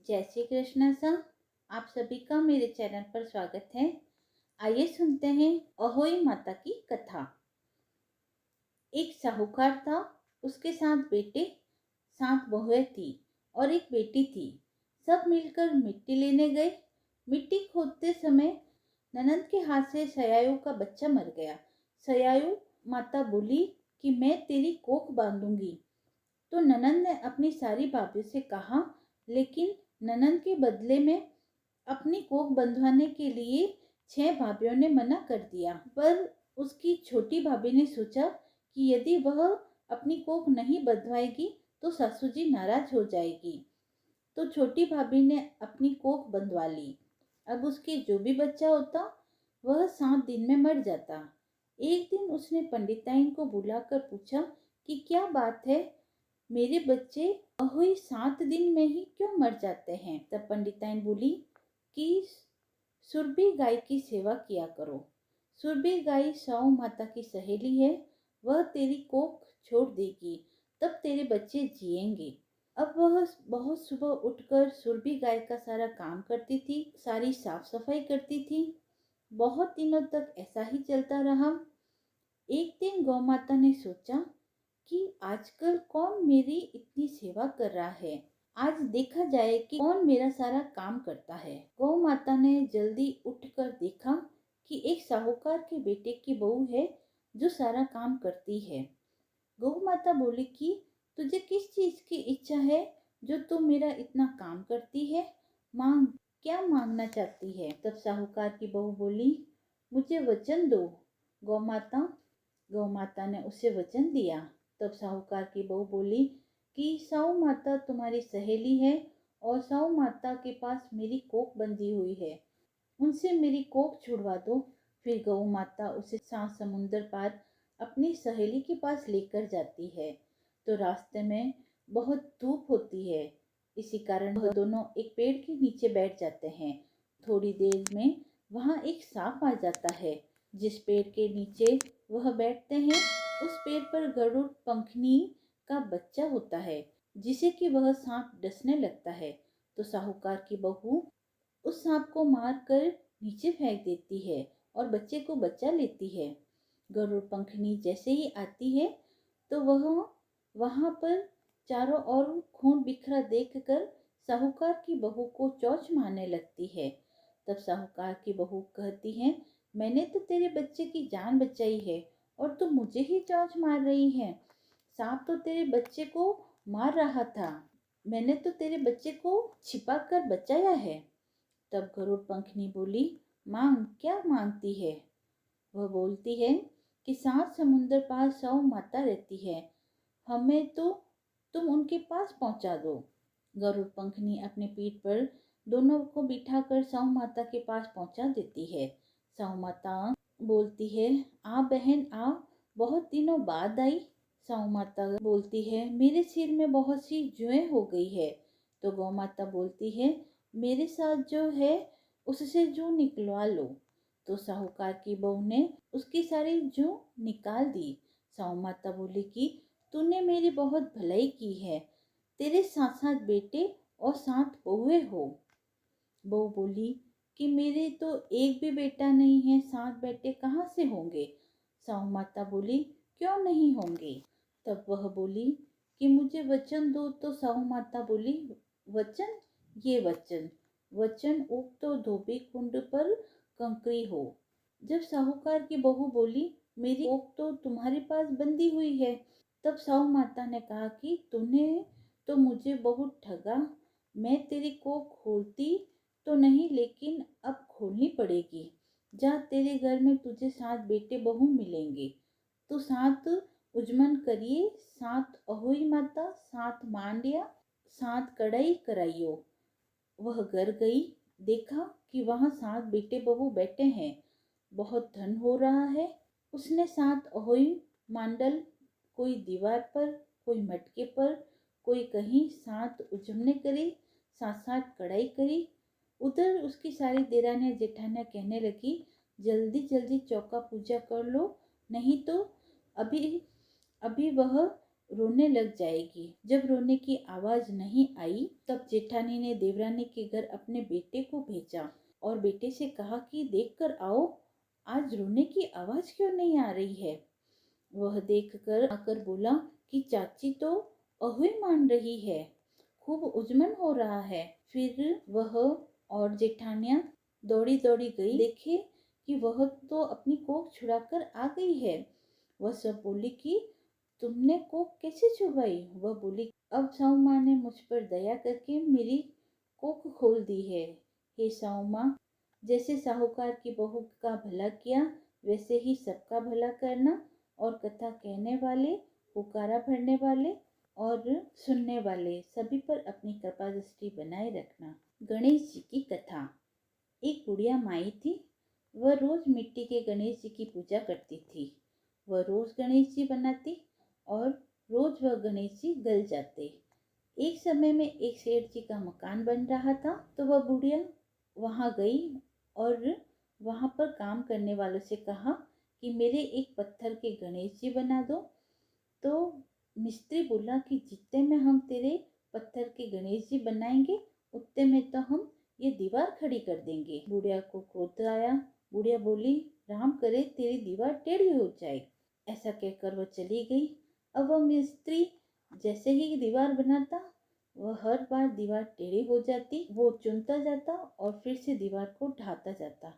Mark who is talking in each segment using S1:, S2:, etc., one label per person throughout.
S1: जय श्री कृष्ण सर। आप सभी का मेरे चैनल पर स्वागत है। आइए सुनते हैं अहोई माता की कथा। एक साहूकार था, उसके 7 बेटे, 7 बहुएं थी और एक बेटी थी। सब मिलकर मिट्टी लेने गए। मिट्टी खोदते समय ननंद के हाथ से सयायु का बच्चा मर गया। सयायु माता बोली कि मैं तेरी कोख बांधूंगी। तो ननंद ने अपनी सारी भाभीयों से कहा, लेकिन ननंद के बदले में अपनी कोख बंधवाने के लिए 6 भाभीयों ने मना कर दिया। पर उसकी छोटी भाभी ने सोचा कि यदि वह अपनी कोख नहीं बंधवाएगी तो सासू जी नाराज हो जाएगी। तो छोटी भाभी ने अपनी कोख बंधवा ली। अब उसके जो भी बच्चा होता वह 7 दिन में मर जाता। एक दिन उसने पंडिताइन को बुलाकर पूछा कि क्या बात है, मेरे बच्चे अहोई 7 दिन में ही क्यों मर जाते हैं। तब पंडिताइन बोली कि सुरभि गाय की सेवा किया करो। सुरभि गाय साऊ माता की सहेली है, वह तेरी कोख छोड़ देगी, तब तेरे बच्चे जिएंगे। अब वह बहुत सुबह उठकर सुरभि गाय का सारा काम करती थी, सारी साफ सफाई करती थी। बहुत दिनों तक ऐसा ही चलता रहा। एक दिन गौ माता ने सोचा कि आजकल कौन मेरी इतनी सेवा कर रहा है, आज देखा जाए कि कौन मेरा सारा काम करता है। गौ माता ने जल्दी उठकर देखा कि एक साहूकार के बेटे की बहू है जो सारा काम करती है। गौ माता बोली कि तुझे किस चीज की इच्छा है जो तू मेरा इतना काम करती है, मांग, क्या मांगना चाहती है। तब साहूकार की बहू बोली, मुझे वचन दो। गौ माता गौ माता ने उसे वचन दिया। तब साहूकार की बहू बोली कि साहू माता तुम्हारी सहेली है और साहू माता के पास मेरी कोख बंधी हुई है, उनसे मेरी कोख छुड़वा दो। फिर गौ माता उसे 7 समुंदर पार अपनी सहेली के पास लेकर जाती है। तो रास्ते में बहुत धूप होती है, इसी कारण वह दोनों एक पेड़ के नीचे बैठ जाते हैं। थोड़ी देर में वहाँ एक सांप आ जाता है। जिस पेड़ के नीचे वह बैठते हैं उस पेड़ पर गरुड़ पंखनी का बच्चा होता है, जिसे कि वह सांप डसने लगता है। तो साहूकार की बहू उस सांप को मार कर नीचे फेंक देती है और बच्चे को बचा लेती है। गरुड़ पंखनी जैसे ही आती है तो वह वहां पर चारों ओर खून बिखरा देखकर साहूकार की बहू को चौंच मारने लगती है। तब साहूकार की बहू कहती है, मैंने तो तेरे बच्चे की जान बचाई है और तू मुझे ही चौंच मार रही है। सांप तो तेरे बच्चे को मार रहा था, मैंने तो तेरे बच्चे को छिपा कर बचाया है। तब गरुड़ पंखनी बोली, मांग, क्या मांगती है। वह बोलती है कि 7 समुंदर पार साऊ माता रहती है, हमें तो तुम उनके पास पहुंचा दो। गरुड़ पंखनी अपने पीठ पर दोनों को बिठाकर साऊ माता के पास पहुंचा देती है। साऊ माता बोलती है, आ बहन आ, बहुत दिनों बाद आई। साऊ माता बोलती है, मेरे सिर में बहुत सी जुएं हो गई है। तो गौ माता बोलती है, मेरे साथ जो है उससे जू निकलवा लो। तो साहूकार की बहू ने उसकी सारी जू निकाल दी। साहू माता बोली कि तूने मेरी बहुत भलाई की है, तेरे 7 7 बेटे और 7 बहुएं हो। बहू बोली कि मेरे तो एक भी बेटा नहीं है, 7 बेटे कहाँ से होंगे। साहू माता बोली, क्यों नहीं होंगे। तब वह बोली कि मुझे वचन दो। तो साहू माता बोली, वचन, ये वचन, वचन उक्त तो धोबी कुंड पर कंकरी हो। जब साहूकार की बहू बोली, मेरी कोख तो तुम्हारे पास बंधी हुई है। तब साहू माता ने कहा कि तूने तो मुझे बहुत ठगा, मैं तेरी कोख खोलती तो नहीं, लेकिन अब खोलनी पड़ेगी। जा, तेरे घर में तुझे 7 बेटे बहू मिलेंगे। तो 7 उजमन करिए, 7 अहोई माता, 7 मांडिया, 7 कड़ाई कराइयो। वह घर गई, देखा कि वहाँ 7 बेटे बहू बैठे हैं, बहुत धन हो रहा है। उसने 7 अहोई मांडल, कोई दीवार पर, कोई मटके पर, कोई कहीं, 7 उजमने करे, 7 7 कढ़ाई करी। उधर उसकी सारी देरानियाँ जेठानियाँ कहने लगी, जल्दी जल्दी चौका पूजा कर लो, नहीं तो अभी अभी वह रोने लग जाएगी। जब रोने की आवाज नहीं आई तब जेठानी ने देवरानी के घर अपने बेटे को भेजा और बेटे से कहा कि देखकर आओ, आज रोने की आवाज क्यों नहीं आ रही है। वह देखकर आकर बोला कि चाची तो अहुई मान रही है, खूब उजमन हो रहा है। फिर वह और जेठानियां दौड़ी दौड़ी गई, देखे कि वह तो अपनी कोख छुड़ाकर आ गई है। वह सब बोली कि तुमने कोख कैसे छुड़वाई। वह बोली अब साहू माँ ने मुझ पर दया करके मेरी कोख खोल दी है। हे साहू माँ, जैसे साहूकार की बहू का भला किया वैसे ही सबका भला करना और कथा कहने वाले, पुकारा भरने वाले और सुनने वाले सभी पर अपनी कृपा दृष्टि बनाए रखना। गणेश जी की कथा। एक बुढ़िया माई थी। वह रोज मिट्टी के गणेश जी की पूजा करती थी। वह रोज गणेश जी बनाती और रोज वह गणेश जी गल जाते। एक समय में एक सेठ जी का मकान बन रहा था, तो वह बुढ़िया वहां गई और वहां पर काम करने वालों से कहा कि मेरे एक पत्थर के गणेश जी बना दो। तो मिस्त्री बोला कि जितने में हम तेरे पत्थर के गणेश जी बनाएंगे उतने में तो हम ये दीवार खड़ी कर देंगे। बुढ़िया को क्रोध आया। बुढ़िया बोली राम करे तेरी दीवार टेढ़ी हो जाए। ऐसा कहकर वह चली गई। अब वह मिस्त्री जैसे ही दीवार बनाता वह हर बार दीवार टेढ़ी हो जाती। वो चुनता जाता और फिर से दीवार को ढाता जाता,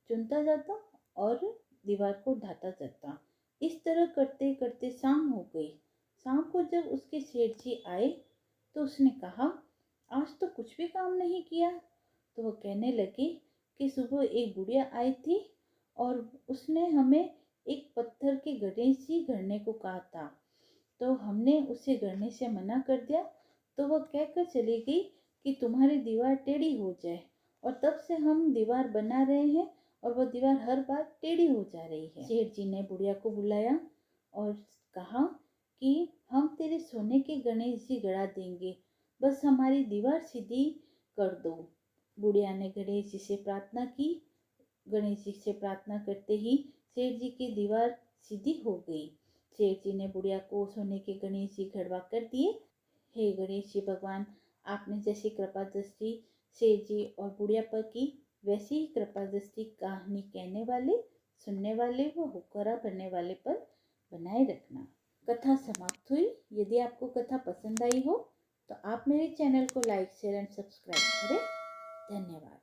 S1: चुनता जाता और दीवार को ढाता जाता। इस तरह करते करते शाम हो गई। शाम को जब उसके सेठ जी आए तो उसने कहा आज तो कुछ भी काम नहीं किया। तो वो कहने लगे कि सुबह एक बुढ़िया आई थी और उसने हमें एक पत्थर के गणेश जी गढ़ने को कहा था, तो हमने उसे गढ़ने से मना कर दिया। तो वह कहकर चली गई कि तुम्हारी दीवार टेढ़ी हो जाए, और तब से हम दीवार बना रहे हैं और वह दीवार हर बार टेढ़ी हो जा रही है। सेठ जी ने बुढ़िया को बुलाया और कहा कि हम तेरे सोने के गणेश जी गढ़ा देंगे, बस हमारी दीवार सीधी कर दो। बुढ़िया ने गणेश जी से प्रार्थना की। गणेश जी से प्रार्थना करते ही सेठ जी की दीवार सीधी हो गई। सेठ जी ने बुढ़िया को सोने के गणेश जी गढ़वा कर दिए। हे गणेश जी भगवान, आपने जैसी कृपा दृष्टि सेठ जी और बुढ़िया पर की, वैसी ही कृपा दृष्टि कहानी कहने वाले, सुनने वाले व हुक्कारा भरने वाले पर बनाए रखना। कथा समाप्त हुई। यदि आपको कथा पसंद आई हो तो आप मेरे चैनल को लाइक, शेयर एंड सब्सक्राइब करें। धन्यवाद।